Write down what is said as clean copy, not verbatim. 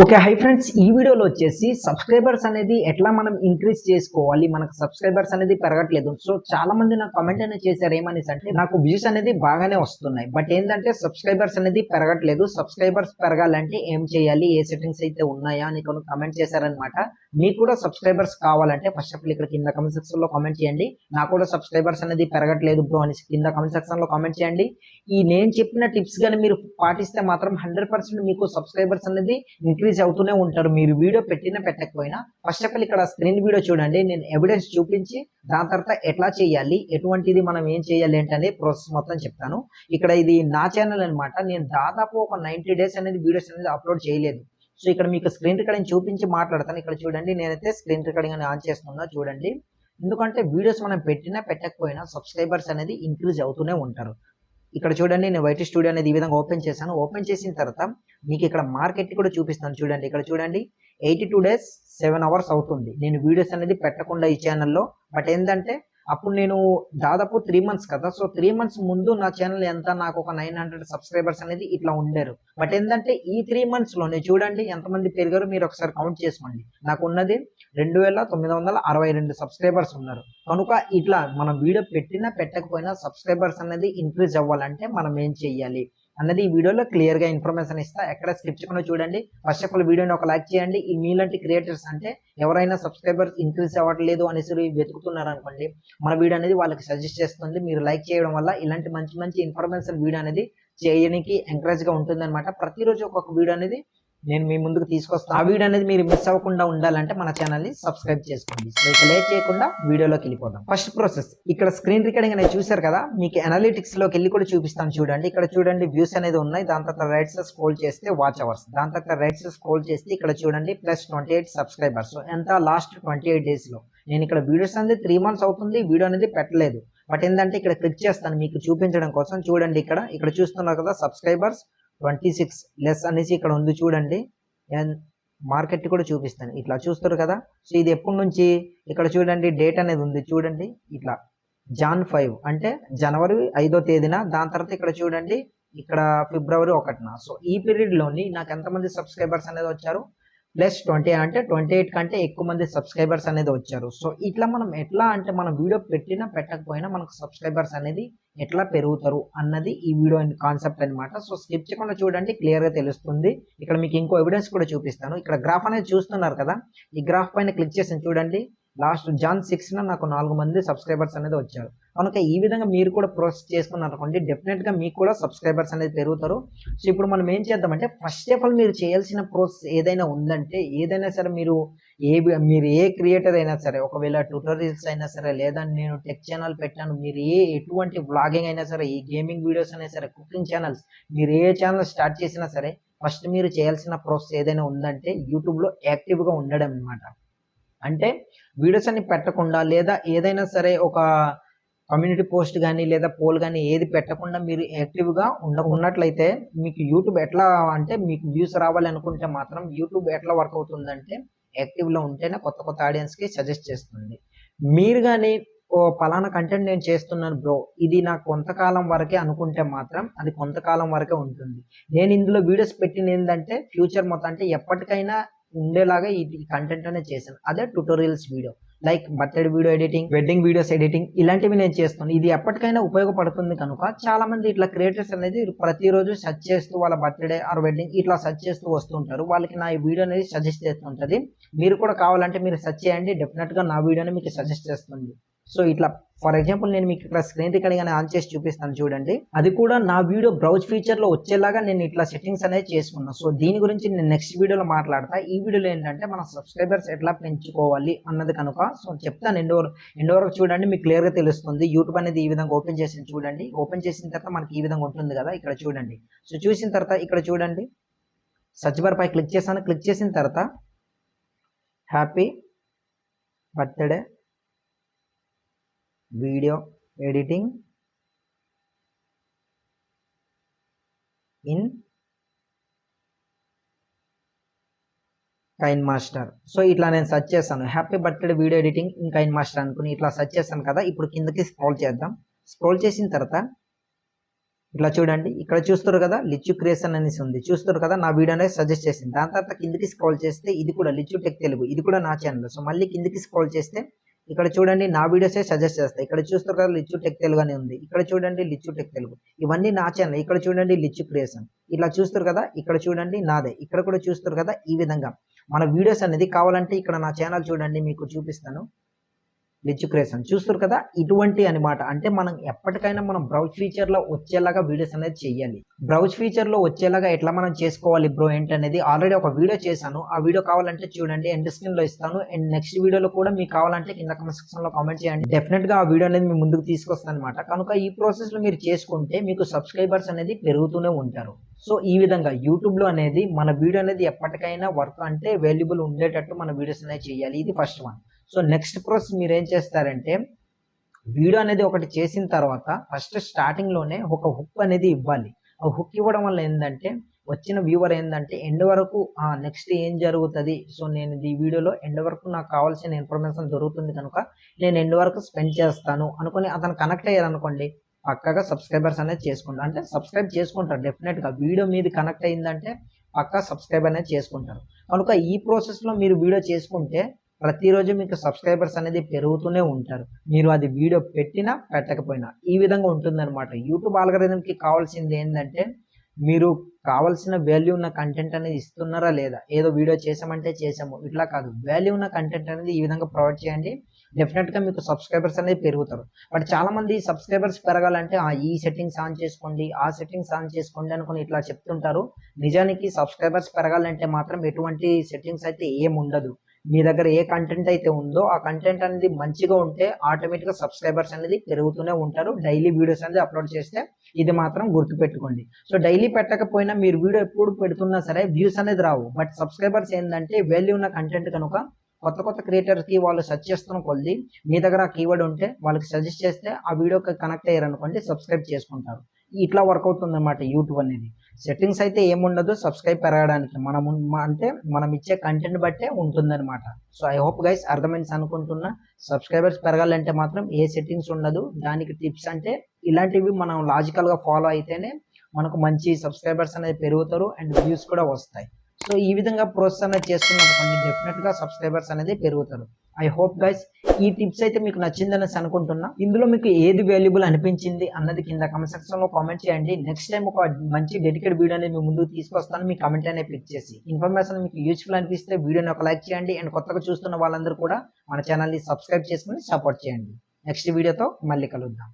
Okay. Hi friends, ఈ వీడియోలో వచ్చేసి సబ్స్క్రైబర్స్ అనేది ఎట్లా మనం ఇంక్రీజ్ చేసుకోవాలి, మనకు సబ్స్క్రైబర్స్ అనేది పెరగట్లేదు. సో చాలా మంది నాకు కామెంట్ అనేది చేశారు ఏమనేసి అంటే, నాకు వ్యూస్ అనేది బాగానే వస్తున్నాయి, బట్ ఏంటంటే సబ్స్క్రైబర్స్ అనేది పెరగట్లేదు. సబ్స్క్రైబర్స్ పెరగాలంటే ఏం చేయాలి, ఏ సెట్టింగ్స్ అయితే ఉన్నాయా అని కొన్ని కామెంట్ చేశారనమాట. మీకు కూడా సబ్స్క్రైబర్స్ కావాలంటే ఫస్ట్ ఆఫ్ ఆల్ ఇక్కడ కింద కామెంట్ సెక్షన్ లో కామెంట్ చేయండి. నాకు కూడా సబ్స్క్రైబర్స్ అనేది పెరగట్లేదు బ్రో అని కింద కామెంట్ సెక్షన్ లో కామెంట్ చేయండి. ఈ నేను చెప్పిన టిప్స్ గాని మీరు పాటిస్తే మాత్రం 100% మీకు సబ్స్క్రైబర్స్ అనేది ఇంక్రీజ్ అవుతూనే ఉంటారు. మీరు వీడియో పెట్టినా పెట్టకపోయినా. ఫస్ట్ ఆఫ్ ఆల్ ఇక్కడ స్క్రీన్ వీడియో చూడండి, నేను ఎవిడెన్స్ చూపించి దాని తర్వాత ఎట్లా చేయాలి, ఎటువంటిది మనం ఏం చేయాలి ఏంటనే ప్రాసెస్ మొత్తం చెప్తాను. ఇక్కడ ఇది నా ఛానల్ అనమాట. నేను దాదాపు ఒక 90 డేస్ అనేది వీడియోస్ అనేది అప్లోడ్ చేయలేదు. సో ఇక్కడ మీకు స్క్రీన్ రికార్డింగ్ చూపించి మాట్లాడతాను. ఇక్కడ చూడండి, నేనైతే స్క్రీన్ రికార్డింగ్ అని ఆన్ చేస్తున్నా చూడండి. ఎందుకంటే వీడియోస్ మనం పెట్టినా పెట్టకపోయినా సబ్స్క్రైబర్స్ అనేది ఇంక్రీజ్ అవుతూనే ఉంటారు. ఇక్కడ చూడండి, నేను వైటీ స్టూడియో అనేది ఈ విధంగా ఓపెన్ చేశాను. ఓపెన్ చేసిన తర్వాత మీకు ఇక్కడ మార్కెట్ కూడా చూపిస్తాను చూడండి. ఇక్కడ చూడండి, 82 డేస్ 7 అవర్స్ అవుతుంది నేను వీడియోస్ అనేది పెట్టకుండా ఈ ఛానల్లో. బట్ ఏంటంటే అప్పుడు నేను దాదాపు 3 మంత్స్ కదా. సో 3 మంత్స్ ముందు నా ఛానల్ ఎంత, నాకు ఒక 900 సబ్స్క్రైబర్స్ అనేది ఇట్లా ఉండరు. బట్ ఏంటంటే ఈ 3 మంత్స్ లోనే చూడండి ఎంతమంది పెరిగారు, మీరు ఒకసారి కౌంట్ చేసుకోండి. నాకు ఉన్నది 2962 సబ్స్క్రైబర్స్ ఉన్నారు. కనుక ఇట్లా మనం వీడియో పెట్టినా పెట్టకపోయినా సబ్స్క్రైబర్స్ అనేది ఇంక్రీజ్ అవ్వాలంటే మనం ఏం చెయ్యాలి అన్నది ఈ వీడియోలో క్లియర్ గా ఇన్ఫర్మేషన్ ఇస్తా. ఎక్కడ స్కిప్ చేయకుండా చూడండి. ఫస్ట్ ఆఫ్ ఆల్ వీడియోని ఒక లైక్ చేయండి. ఈ మీలాంటి క్రియేటర్స్ అంటే ఎవరైనా సబ్స్క్రైబర్స్ ఇంక్రీజ్ అవ్వట్లేదు అనేసి వెతుకుతున్నారు అనుకోండి, మన వీడియో అనేది వాళ్ళకి సజెస్ట్ చేస్తుంది. మీరు లైక్ చేయడం వల్ల ఇలాంటి మంచి మంచి ఇన్ఫర్మేషన్ వీడియో అనేది చేయడానికి ఎంకరేజ్ గా ఉంటుంది అనమాట. ప్రతిరోజు ఒక్కొక్క వీడియో అనేది నేను మీ ముందుకు తీసుకొస్తాను. ఆ వీడియో అనేది మీరు మిస్ అవ్వకుండా ఉండాలంటే మన ఛానల్ ని సబ్స్క్రైబ్ చేసుకోండి. సో ఇక లేట్ చేయకుండా వీడియోలోకి వెళ్ళిపోదాం. ఫస్ట్ ప్రాసెస్ ఇక్కడ స్క్రీన్ రికార్డింగ్ అనేది చూసారు కదా, మీకు అనలిటిక్స్ లోకి వెళ్ళి కూడా చూపిస్తాను చూడండి. ఇక్కడ చూడండి వ్యూస్ అనేది ఉన్నాయి. దాని తర్వాత రైట్ సైడ్ స్క్రోల్ చేస్తే వాచ్ అవర్స్, దాని తర్వాత రైట్ సైడ్ స్క్రోల్ చేస్తే ఇక్కడ చూడండి +28 సబ్స్క్రైబర్స్. ఎంత లాస్ట్ 28 డేస్ లో. నేను ఇక్కడ వీడియోస్ అనేది 3 మంత్స్ అవుతుంది వీడియో అనేది పెట్టలేదు. బట్ ఏంటంటే ఇక్కడ క్లిక్ చేస్తాను మీకు చూపించడం కోసం. చూడండి ఇక్కడ చూస్తున్నారు కదా, సబ్స్క్రైబర్స్ 26 లెస్ అనేసి ఇక్కడ ఉంది చూడండి. మార్కెట్ కూడా చూపిస్తాను. ఇట్లా చూస్తారు కదా. సో ఇది ఎప్పటి నుంచి, ఇక్కడ చూడండి డేట్ అనేది ఉంది చూడండి. ఇట్లా Jan 5 అంటే జనవరి 5వ తేదీన. దాని తర్వాత ఇక్కడ చూడండి, ఇక్కడ ఫిబ్రవరి 1న. సో ఈ పీరియడ్ లోని నాకు ఎంతమంది సబ్స్క్రైబర్స్ అనేది వచ్చారు, +20 అంటే 28 కంటే ఎక్కువ మంది సబ్స్క్రైబర్స్ అనేది వచ్చారు. సో ఇట్లా మనం ఎట్లా అంటే మనం వీడియో పెట్టినా పెట్టకపోయినా మనకు సబ్స్క్రైబర్స్ అనేది ఎట్లా పెరుగుతారు అన్నది ఈ వీడియో కాన్సెప్ట్ అనమాట. సో స్కిప్ చేయకుండా చూడండి, క్లియర్ గా తెలుస్తుంది. ఇక్కడ మీకు ఇంకో ఎవిడెన్స్ కూడా చూపిస్తాను. ఇక్కడ గ్రాఫ్ అనేది చూస్తున్నారు కదా, ఈ గ్రాఫ్ పైన క్లిక్ చేసి చూడండి, లాస్ట్ Jan 6న నాకు 4 మంది సబ్స్క్రైబర్స్ అనేది వచ్చారు. కనుక ఈ విధంగా మీరు కూడా ప్రాసెస్ చేసుకున్నారు అనుకోండి, డెఫినెట్ గా మీకు కూడా సబ్స్క్రైబర్స్ అనేది పెరుగుతారు. సో ఇప్పుడు మనం ఏం చేద్దామంటే, ఫస్ట్ ఆఫ్ ఆల్ మీరు చేయాల్సిన ప్రాసెస్ ఏదైనా ఉందంటే, ఏదైనా సరే మీరు ఏ క్రియేటర్ అయినా సరే, ఒకవేళ ట్యూటోరియల్స్ అయినా సరే, లేదా నేను టెక్ ఛానల్ పెట్టాను, మీరు ఎటువంటి వ్లాగింగ్ అయినా సరే, ఈ గేమింగ్ వీడియోస్ అయినా సరే, కుకింగ్ ఛానల్స్, మీరు ఏ ఛానల్ స్టార్ట్ చేసినా సరే, ఫస్ట్ మీరు చేయాల్సిన ప్రాసెస్ ఏదైనా ఉందంటే యూట్యూబ్ లో యాక్టివ్ గా ఉండడం అనమాట. అంటే వీడియోస్ అన్ని పెట్టకుండా, లేదా ఏదైనా సరే ఒక కమ్యూనిటీ పోస్ట్ కానీ లేదా పోల్ కానీ ఏది పెట్టకుండా మీరు యాక్టివ్గా ఉన్నట్లయితే మీకు యూట్యూబ్ ఎట్లా అంటే, మీకు వ్యూస్ రావాలి అనుకుంటే మాత్రం యూట్యూబ్ ఎట్లా వర్క్ అవుతుందంటే, యాక్టివ్లో ఉంటేనే కొత్త కొత్త ఆడియన్స్కి సజెస్ట్ చేస్తుంది. మీరు కానీ ఓ పలానా కంటెంట్ నేను చేస్తున్నాను బ్రో, ఇది నాకు కొంతకాలం వరకే అనుకుంటే మాత్రం అది కొంతకాలం వరకే ఉంటుంది. నేను ఇందులో వీడియోస్ పెట్టిన ఏంటంటే ఫ్యూచర్ మొత్తం అంటే ఎప్పటికైనా ఉండేలాగా ఈ కంటెంట్ అనేది చేశాను. అదే tutorials video, like birthday video editing, wedding videos editing, ఇలాంటివి నేను చేస్తాను. ఇది ఎప్పటికైనా ఉపయోగపడుతుంది. కనుక చాలా మంది ఇట్లా క్రియేటర్స్ అనేది ప్రతిరోజు సెర్చ్ చేస్తూ వాళ్ళ బర్త్డే ఆర్ వెడ్డింగ్ ఇట్లా సెర్చ్ చేస్తూ వస్తుంటారు. వాళ్ళకి నా ఈ వీడియో అనేది సజెస్ట్ చేస్తుంటది. మీరు కూడా కావాలంటే మీరు సెర్చ్ చేయండి, డెఫినెట్ గా నా వీడియోని మీకు సజెస్ట్ చేస్తుంది. సో ఇట్లా ఫర్ ఎగ్జాంపుల్ నేను మీకు ఇక్కడ స్క్రీన్ రికార్డింగ్ ఆన్ చేసి చూపిస్తాను చూడండి. అది కూడా నా వీడియో బ్రౌజ్ ఫీచర్ లో వచ్చేలాగా నేను ఇట్లా సెట్టింగ్స్ అనేది చేసుకున్నాను. సో దీని గురించి నేను నెక్స్ట్ వీడియోలో మాట్లాడతా. ఈ వీడియోలో ఏంటంటే మన సబ్స్క్రైబర్స్ ఎట్లా పెంచుకోవాలి అన్నది కనుక సో చెప్తాను. ఎండ్ వరకు చూడండి, మీకు క్లియర్ గా తెలుస్తుంది. యూట్యూబ్ అనేది ఈ విధంగా ఓపెన్ చేసి చూడండి. ఓపెన్ చేసిన తర్వాత మనకి ఈ విధంగా ఉంటుంది కదా, ఇక్కడ చూడండి. సో చూసిన తర్వాత ఇక్కడ చూడండి, సర్చ్ బార్ పై క్లిక్ చేశాను. క్లిక్ చేసిన తర్వాత happy birthday video editing in KineMaster. So ఇట్లా నేను సెర్చ్ చేస్తాను, happy birthday video editing in KineMaster అనుకుని ఇట్లా సెర్చ్ చేస్తాను కదా. ఇప్పుడు కిందకి స్క్రోల్ చేద్దాం. స్క్రోల్ చేసిన తర్వాత ఇట్లా చూడండి, ఇక్కడ చూస్తారు కదా లిచ్చు క్రియేషన్ అనేసి ఉంది, చూస్తారు కదా నా వీడియో అనేది సజెస్ట్ చేసింది. దాని తర్వాత కిందికి స్క్రోల్ చేస్తే ఇది కూడా లిచ్చు టెక్ తెలుగు, ఇది కూడా నా ఛానల్. సో మళ్ళీ కిందికి స్క్రోల్ చేస్తే ఇక్కడ చూడండి నా వీడియోసే సజెస్ట్ చేస్తాయి. ఇక్కడ చూస్తారు కదా లిచ్చు టెక్ తెలుగు అని ఉంది, ఇక్కడ చూడండి లిచ్చు టెక్ తెలుగు, ఇవన్నీ నా ఛానల్. ఇక్కడ చూడండి లిచ్చు క్రియేషన్, ఇట్లా చూస్తారు కదా, ఇక్కడ చూడండి నాదే, ఇక్కడ కూడా చూస్తారు కదా. ఈ విధంగా మన వీడియోస్ అనేది కావాలంటే ఇక్కడ నా ఛానల్ చూడండి, మీకు చూపిస్తాను. లిచ్చు క్రియేషన్ చూస్తారు కదా, ఇటువంటి అనమాట. అంటే మనం ఎప్పటికైనా మనం బ్రౌజ్ ఫీచర్ లో వచ్చేలాగా వీడియోస్ అనేది చేయాలి. బ్రౌజ్ ఫీచర్ లో వచ్చేలాగా ఎట్లా మనం చేసుకోవాలి బ్రో ఏంటనేది ఆల్రెడీ ఒక వీడియో చేశాను. ఆ వీడియో కావాలంటే చూడండి, ఎండ్ స్క్రీన్ లో ఇస్తాను. అండ్ నెక్స్ట్ వీడియోలో కూడా మీకు కావాలంటే కింద కామెంట్ సెక్షన్ లో కామెంట్ చేయండి. డెఫినెట్ గా ఆ వీడియో అనేది మీ ముందుకు తీసుకొస్తాను అనమాట. కనుక ఈ ప్రాసెస్ లో మీరు చేసుకుంటే మీకు సబ్స్క్రైబర్స్ అనేది పెరుగుతూనే ఉంటారు. సో ఈ విధంగా యూట్యూబ్ లో అనేది మన వీడియో అనేది ఎప్పటికైనా వర్క్ అంటే వాల్యుబుల్ ఉండేటట్టు మన వీడియోస్ అనేది చేయాలి. ఇది first one. So next process మీరు ఏం చేస్తారంటే, వీడియో అనేది ఒకటి చేసిన తర్వాత ఫస్ట్ స్టార్టింగ్ లోనే ఒక హుక్ అనేది ఇవ్వాలి. ఆ హుక్ ఇవ్వడం వల్ల ఏంటంటే వచ్చిన వ్యూవర్ ఏంటంటే ఎండ్ వరకు నెక్స్ట్ ఏం జరుగుతుంది, సో నేను ఈ వీడియోలో ఎండ్ వరకు నాకు కావాల్సిన ఇన్ఫర్మేషన్ దొరుకుతుంది కనుక నేను ఎండ్ వరకు స్పెండ్ చేస్తాను అనుకుని అతను కనెక్ట్ అయ్యారు అనుకోండి, పక్కగా సబ్స్క్రైబర్స్ అనేది చేసుకుంటారు. అంటే సబ్స్క్రైబ్ చేసుకుంటారు డెఫినెట్ గా. వీడియో మీది కనెక్ట్ అయిందంటే పక్కా సబ్స్క్రైబ్ అనేది చేసుకుంటారు. కనుక ఈ ప్రాసెస్ లో మీరు వీడియో చేసుకుంటే ప్రతిరోజు మీకు సబ్స్క్రైబర్స్ అనేది పెరుగుతూనే ఉంటారు, మీరు అది వీడియో పెట్టినా పెట్టకపోయినా. ఈ విధంగా ఉంటుందన్నమాట. యూట్యూబ్ ఆల్గరిథంకి కావాల్సింది ఏంటంటే మీరు కావాల్సిన వాల్యూ ఉన్న కంటెంట్ అనేది ఇస్తున్నారా లేదా, ఏదో వీడియో చేసామంటే చేసాము ఇట్లా కాదు, వాల్యూ ఉన్న కంటెంట్ అనేది ఈ విధంగా ప్రొవైడ్ చేయండి. డెఫినెట్ గా మీకు సబ్స్క్రైబర్స్ అనేది పెరుగుతారు. బట్ చాలా మంది సబ్స్క్రైబర్స్ పెరగాలంటే ఈ సెట్టింగ్స్ ఆన్ చేసుకోండి, ఆ సెట్టింగ్స్ ఆన్ చేసుకోండి అనుకుని ఇట్లా చెప్తుంటారు. నిజానికి సబ్స్క్రైబర్స్ పెరగాలంటే మాత్రం ఎటువంటి సెట్టింగ్స్ అయితే ఏం ఉండదు. మీ దగ్గర ఏ కంటెంట్ అయితే ఉందో ఆ కంటెంట్ అనేది మంచిగా ఉంటే ఆటోమేటిక్ గా సబ్స్క్రైబర్స్ అనేది పెరుగుతూనే ఉంటారు. డైలీ వీడియోస్ అనేది అప్లోడ్ చేస్తే ఇది మాత్రం గుర్తుపెట్టుకోండి. సో డైలీ పెట్టకపోయినా మీరు వీడియో ఎప్పుడు పెడుతున్నా సరే వ్యూస్ అనేది రావు. బట్ సబ్స్క్రైబర్స్ ఏంటంటే వాల్యూ ఉన్న కంటెంట్ కనుక కొత్త కొత్త క్రియేటర్స్ కి వాళ్ళు సెర్చ్ చేస్తున్న కొద్ది మీ దగ్గర ఆ కీవర్డ్ ఉంటే వాళ్ళకి సజెస్ట్ చేస్తే ఆ వీడియోకి కనెక్ట్ అయ్యారు అనుకోండి, సబ్స్క్రైబ్ చేసుకుంటారు. ఇట్లా వర్క్ అవుతుంది అన్నమాట యూట్యూబ్ అనేది. సెట్టింగ్స్ అయితే ఏముండదు సబ్స్క్రైబ్ పెరగడానికి, అంటే మనం ఇచ్చే కంటెంట్ బట్టే ఉంటుందన్నమాట. సో ఐ హోప్ గైస్ అర్థమైంది అనుకుంటున్నా. సబ్స్క్రైబర్స్ పెరగాలంటే మాత్రం ఏ సెట్టింగ్స్ ఉండదు. దానికి టిప్స్ అంటే ఇలాంటివి మనం లాజికల్ గా ఫాలో అయితేనే మనకు మంచి సబ్స్క్రైబర్స్ అనేది పెరుగుతారు అండ్ వ్యూస్ కూడా వస్తాయి. సో ఈ విధంగా ప్రాసెస్ అనేది చేసుకున్నప్పుడు డెఫినెట్ గా సబ్స్క్రైబర్స్ అనేది పెరుగుతారు. ఐ హోప్ గైస్ ఈ టిప్స్ అయితే మీకు నచ్చిందనేసి అనుకుంటున్నా. ఇందులో మీకు ఏది వాల్యుబుల్ అనిపించింది అన్నది కింద కామెంట్ సెక్షన్ లో కామెంట్ చేయండి. నెక్స్ట్ టైం ఒక మంచి డెడికేట్ వీడియో అనేది మీ ముందుకు తీసుకొస్తాను. మీ కామెంట్ అనేది క్లిక్ చేసి ఇన్ఫర్మేషన్ మీకు యూస్ఫుల్ అనిపిస్తే వీడియోని ఒక లైక్ చేయండి. అండ్ కొత్తగా చూస్తున్న వాళ్ళందరూ కూడా మన ఛానల్ ని సబ్స్క్రైబ్ చేసుకుని సపోర్ట్ చేయండి. నెక్స్ట్ వీడియోతో మళ్ళీ కలుద్దాం.